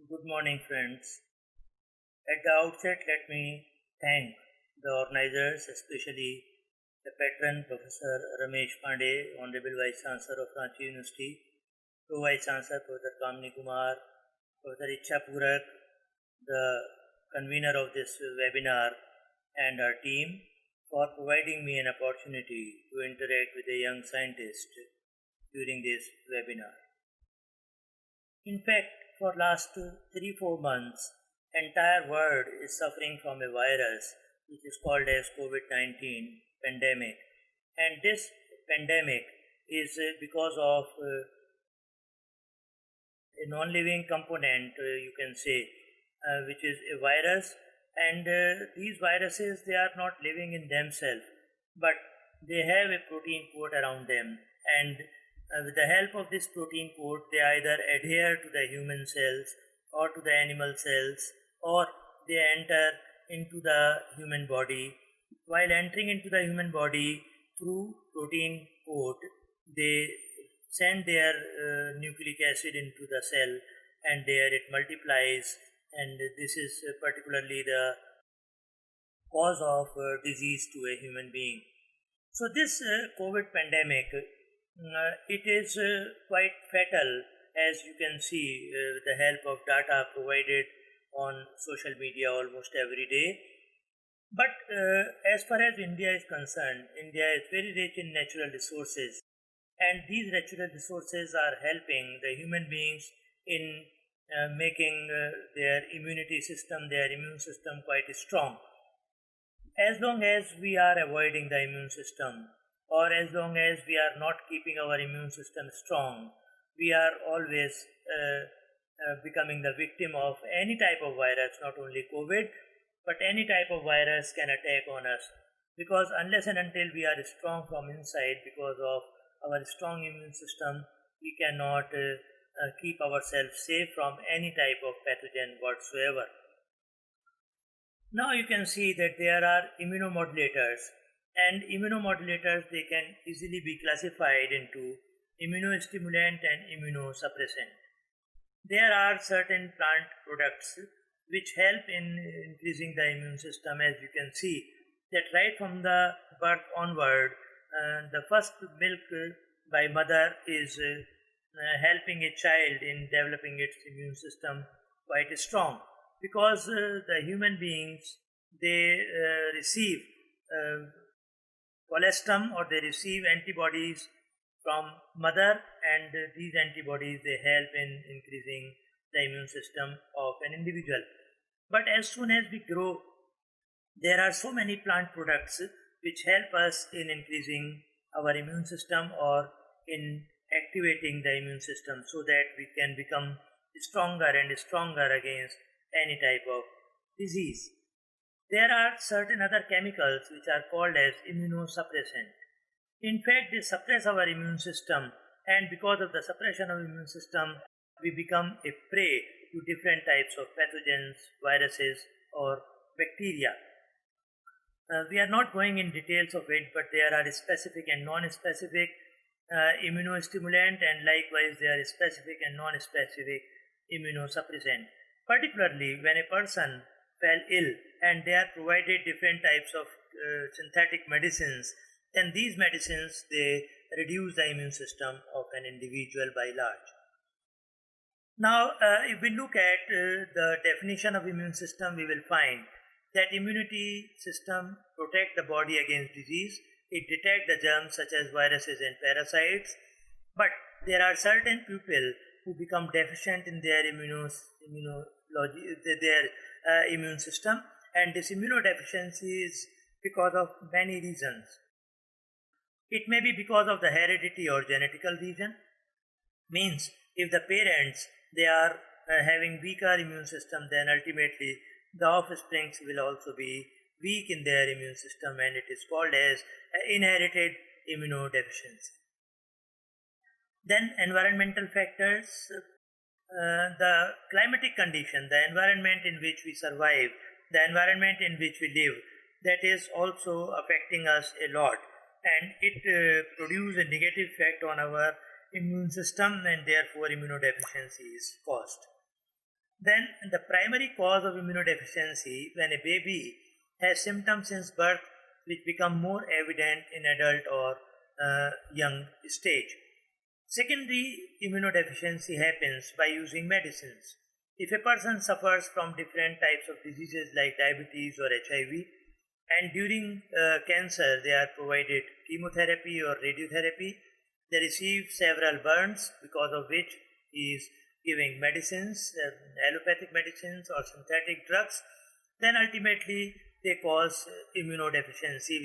Good morning, friends. At the outset, let me thank the organizers, especially the patron Professor Ramesh Pandey, Honorable Vice Chancellor of Ranchi University, Pro Vice Chancellor Professor Kamini Kumar, Professor Icha Purak, the convener of this webinar, and our team for providing me an opportunity to interact with a young scientist during this webinar. In fact, for last 3-4 months, entire world is suffering from a virus which is called as COVID-19 pandemic. And this pandemic is because of a non-living component, you can say, which is a virus. And these viruses, they are not living in themselves, but they have a protein coat around them. And with the help of this protein coat, they either adhere to the human cells or to the animal cells, or they enter into the human body. While entering into the human body through protein coat, they send their nucleic acid into the cell, and there it multiplies, and this is particularly the cause of disease to a human being. So this COVID pandemic, it is quite fatal, as you can see with the help of data provided on social media almost every day. But as far as India is concerned, India is very rich in natural resources, and these natural resources are helping the human beings in making their immune system quite strong. As long as we are avoiding the immune system, or as long as we are not keeping our immune system strong, we are always becoming the victim of any type of virus, not only COVID, but any type of virus can attack on us. Because unless and until we are strong from inside, because of our strong immune system, we cannot keep ourselves safe from any type of pathogen whatsoever. Now you can see that there are immunomodulators, and immunomodulators, they can easily be classified into immunostimulant and immunosuppressant. There are certain plant products which help in increasing the immune system. As you can see that right from the birth onward, the first milk by mother is helping a child in developing its immune system quite strong, because the human beings, they receive colostrum, or they receive antibodies from mother, and these antibodies, they help in increasing the immune system of an individual. But as soon as we grow, there are so many plant products which help us in increasing our immune system, or in activating the immune system, so that we can become stronger and stronger against any type of disease. There are certain other chemicals which are called as immunosuppressant. In fact, they suppress our immune system, and because of the suppression of immune system, we become a prey to different types of pathogens, viruses, or bacteria. We are not going in details of it, but there are specific and non-specific immunostimulant, and likewise there are specific and non-specific immunosuppressant. Particularly when a person fell ill and they are provided different types of synthetic medicines, then these medicines, they reduce the immune system of an individual by large. Now, if we look at the definition of immune system, we will find that immunity system protect the body against disease. It detects the germs such as viruses and parasites. But there are certain people who become deficient in their immune system, and this immunodeficiency is because of many reasons. It may be because of the heredity or genetical reason. Means if the parents, they are having weaker immune system, then ultimately the offsprings will also be weak in their immune system, and it is called as inherited immunodeficiency. Then environmental factors, the climatic condition, the environment in which we survive, the environment in which we live, that is also affecting us a lot, and it produces a negative effect on our immune system, and therefore immunodeficiency is caused. Then the primary cause of immunodeficiency when a baby has symptoms since birth which become more evident in adult or young stage. Secondary immunodeficiency happens by using medicines. If a person suffers from different types of diseases like diabetes or HIV, and during cancer they are provided chemotherapy or radiotherapy, they receive several burns because of which he is giving medicines, allopathic medicines or synthetic drugs, then ultimately they cause immunodeficiency,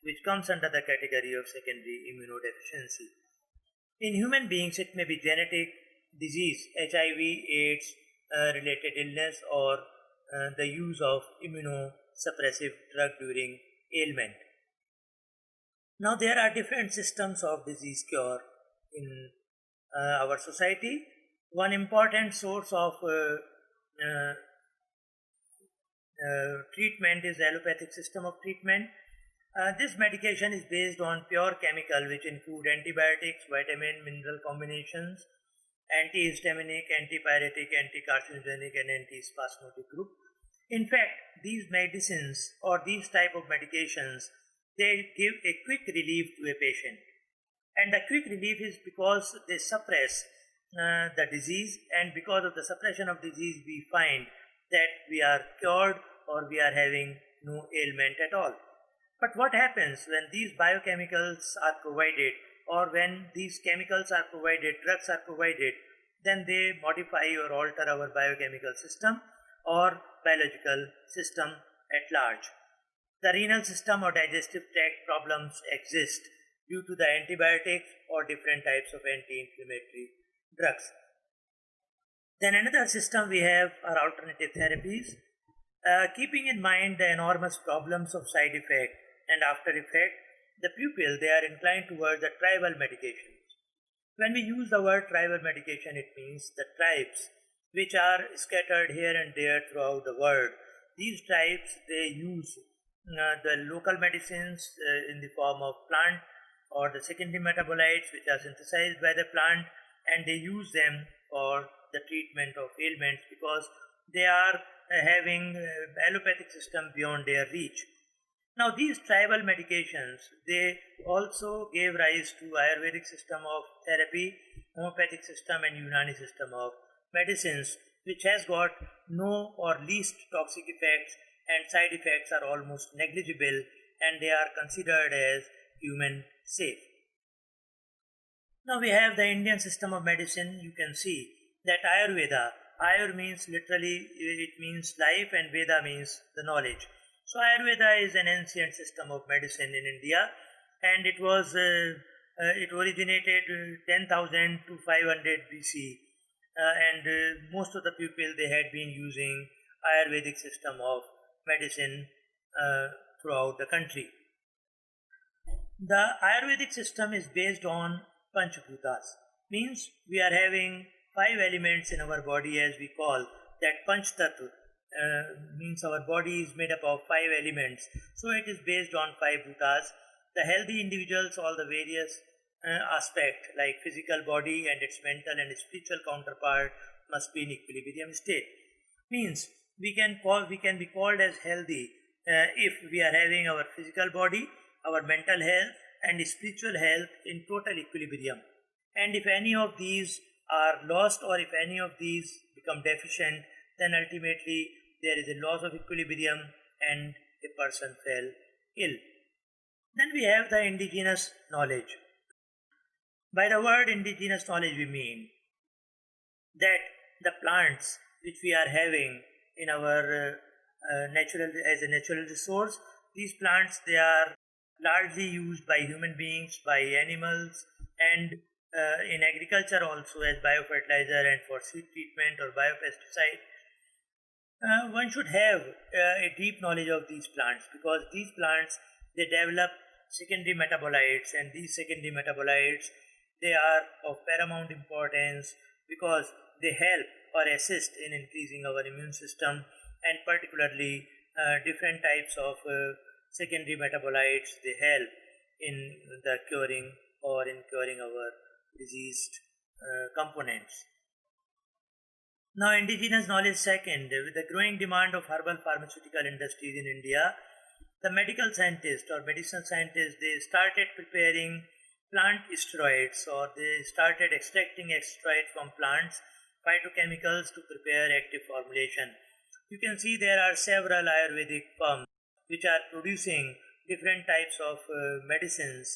which comes under the category of secondary immunodeficiency. In human beings, it may be genetic disease, HIV, AIDS related illness, or the use of immunosuppressive drug during ailment. Now, there are different systems of disease cure in our society. One important source of treatment is allopathic system of treatment. This medication is based on pure chemical which include antibiotics, vitamin, mineral combinations, antihistaminic, antipyretic, anticarcinogenic and antispasmodic group. In fact, these medicines or these type of medications, they give a quick relief to a patient. And the quick relief is because they suppress the disease, and because of the suppression of disease we find that we are cured or we are having no ailment at all. But what happens when these biochemicals are provided, or when these chemicals are provided, drugs are provided, then they modify or alter our biochemical system or biological system at large. The renal system or digestive tract problems exist due to the antibiotics or different types of anti-inflammatory drugs. Then another system we have are alternative therapies. Keeping in mind the enormous problems of side effect and after effect, the pupil, they are inclined towards the tribal medications. When we use the word tribal medication, it means the tribes which are scattered here and there throughout the world. These tribes, they use the local medicines in the form of plant or the secondary metabolites which are synthesized by the plant, and they use them for the treatment of ailments because they are having allopathic system beyond their reach. Now these tribal medications, they also gave rise to Ayurvedic system of therapy, homeopathic system and Unani system of medicines, which has got no or least toxic effects, and side effects are almost negligible, and they are considered as human safe. Now we have the Indian system of medicine. You can see that Ayurveda, Ayur means literally, it means life, and Veda means the knowledge. So Ayurveda is an ancient system of medicine in India, and it originated 10,000 to 500 BC, and most of the people, they had been using Ayurvedic system of medicine throughout the country. The Ayurvedic system is based on Panchbhutas, means we are having 5 elements in our body, as we call that Panch Tattva. Means our body is made up of 5 elements, so it is based on 5 bhutas. The healthy individuals, all the various aspects like physical body and its mental and spiritual counterpart must be in equilibrium state. Means we can be called as healthy if we are having our physical body, our mental health and spiritual health in total equilibrium. And if any of these are lost, or if any of these become deficient, then ultimately there is a loss of equilibrium and a person fell ill. Then we have the indigenous knowledge. By the word indigenous knowledge, we mean that the plants which we are having in our as a natural resource, these plants, they are largely used by human beings, by animals, and in agriculture also as biofertilizer and for seed treatment or biopesticide. One should have a deep knowledge of these plants, because these plants, they develop secondary metabolites, and these secondary metabolites, they are of paramount importance because they help or assist in increasing our immune system, and particularly different types of secondary metabolites, they help in the curing or in curing our diseased components. Now, indigenous knowledge second, with the growing demand of herbal pharmaceutical industries in India, the medical scientists or medicinal scientists, they started preparing plant steroids, or they started extracting steroids from plants, phytochemicals, to prepare active formulation. You can see there are several Ayurvedic firms which are producing different types of medicines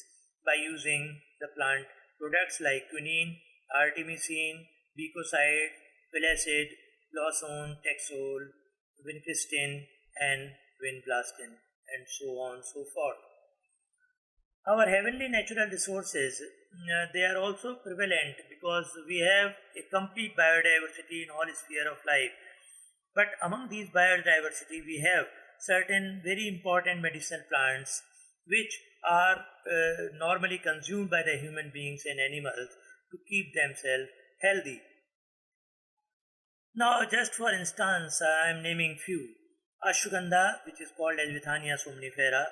by using the plant products like quinine, artemisinin, bicoside, pelacid, lawson, taxol, vincristine, and vinblastin, and so on and so forth. Our heavenly natural resources, they are also prevalent because we have a complete biodiversity in all sphere of life. But among these biodiversity, we have certain very important medicinal plants which are normally consumed by the human beings and animals to keep themselves healthy. Now, just for instance, I am naming few. Ashwagandha, which is called as Withania somnifera;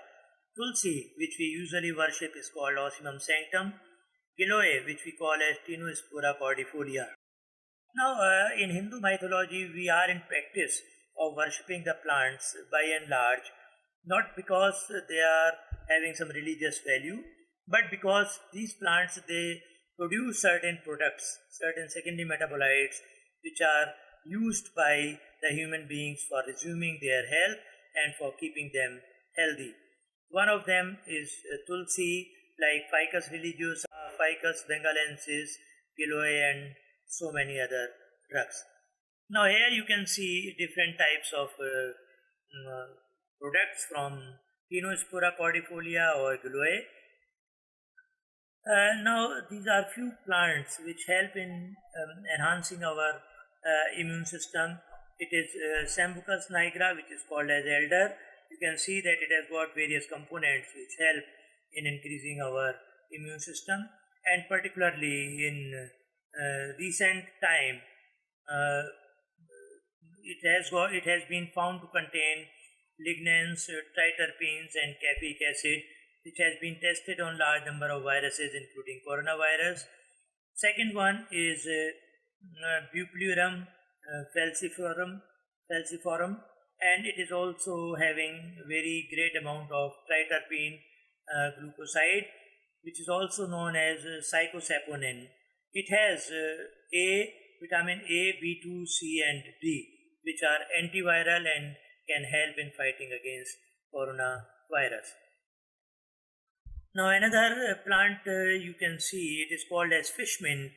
Tulsi, which we usually worship, is called Ocimum sanctum; Giloy, which we call as Tinospora cordifolia. Now, in Hindu mythology, we are in practice of worshipping the plants by and large, not because they are having some religious value, but because these plants, they produce certain products, certain secondary metabolites, which are used by the human beings for resuming their health and for keeping them healthy. One of them is Tulsi, like Ficus religiosa, Ficus bengalensis, Giloy, and so many other drugs. Now, here you can see different types of products from Tinospora cordifolia or Giloy. Now, these are few plants which help in enhancing our immune system. It is Sambucus nigra, which is called as elder. You can see that it has got various components which help in increasing our immune system, and particularly in recent time, it has been found to contain lignans, triterpenes, and caffeic acid, which has been tested on large number of viruses, including coronavirus. Second one is Bupleurum falciparum, and it is also having very great amount of triterpene glucoside, which is also known as psychosaponin. It has vitamin A, B2, C, and D, which are antiviral and can help in fighting against coronavirus. Now, another plant you can see, it is called as fish mint,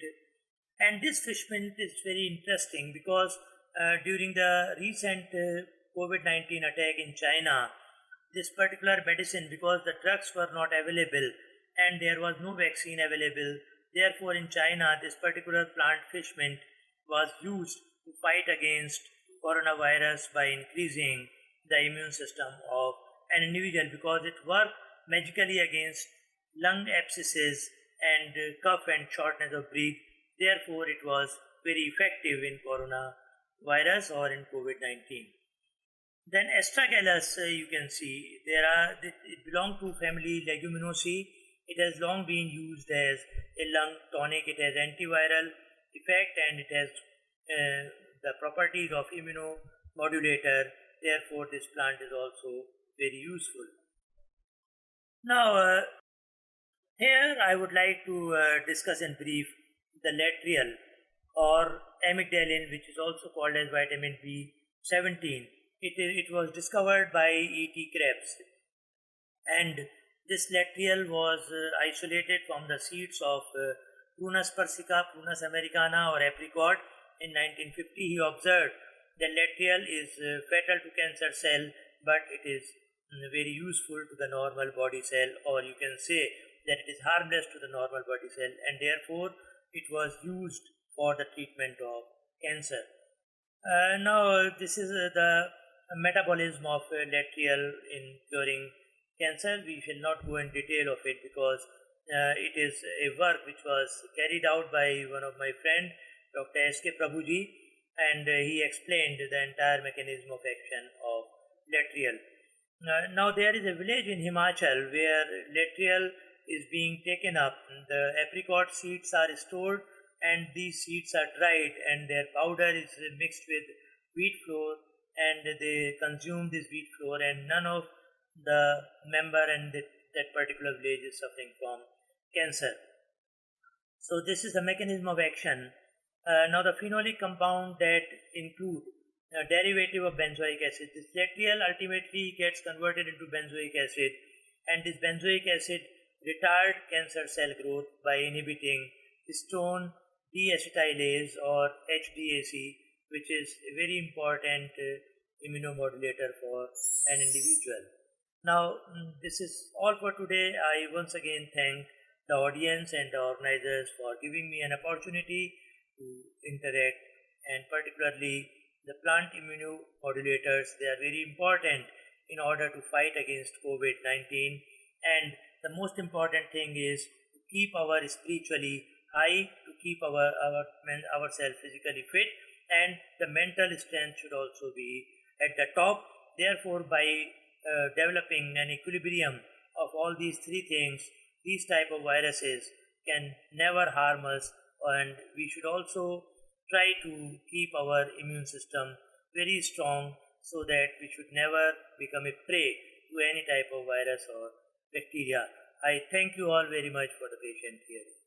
and this fish mint is very interesting because during the recent COVID-19 attack in China, this particular medicine, because the drugs were not available and there was no vaccine available, therefore in China this particular plant fish mint was used to fight against coronavirus by increasing the immune system of an individual, because it worked magically against lung abscesses and cough and shortness of breath. Therefore, it was very effective in coronavirus or in COVID-19. Then astragalus, you can see it belongs to family Leguminosae. It has long been used as a lung tonic. It has antiviral effect and it has the properties of immunomodulator. Therefore, this plant is also very useful. Now, here I would like to discuss in brief the laetrile or amygdalin, which is also called as vitamin B17. It was discovered by E.T. Krebs, and this laetrile was isolated from the seeds of Prunus persica, Prunus americana, or apricot. In 1950, he observed that laetrile is fatal to cancer cell, but it is very useful to the normal body cell, or you can say that it is harmless to the normal body cell, and therefore it was used for the treatment of cancer. Now, this is the metabolism of laetrile in curing cancer. We shall not go in detail of it because it is a work which was carried out by one of my friend, Dr. S.K. Prabhuji, and he explained the entire mechanism of action of laetrile. Now, there is a village in Himachal where laetrile is being taken up. The apricot seeds are stored and these seeds are dried and their powder is mixed with wheat flour, and they consume this wheat flour, and none of the member and that particular village is suffering from cancer. So this is the mechanism of action. Now the phenolic compound that include a derivative of benzoic acid. This lateral ultimately gets converted into benzoic acid, and this benzoic acid retard cancer cell growth by inhibiting histone deacetylase or HDAC, which is a very important immunomodulator for an individual. Now, this is all for today. I once again thank the audience and the organizers for giving me an opportunity to interact, and particularly the plant immunomodulators. They are very important in order to fight against COVID-19, and the most important thing is to keep our spiritually high, to keep ourselves physically fit, and the mental strength should also be at the top. Therefore, by developing an equilibrium of all these three things, these type of viruses can never harm us, and we should also try to keep our immune system very strong so that we should never become a prey to any type of virus or bacteria. I thank you all very much for the patient hearing.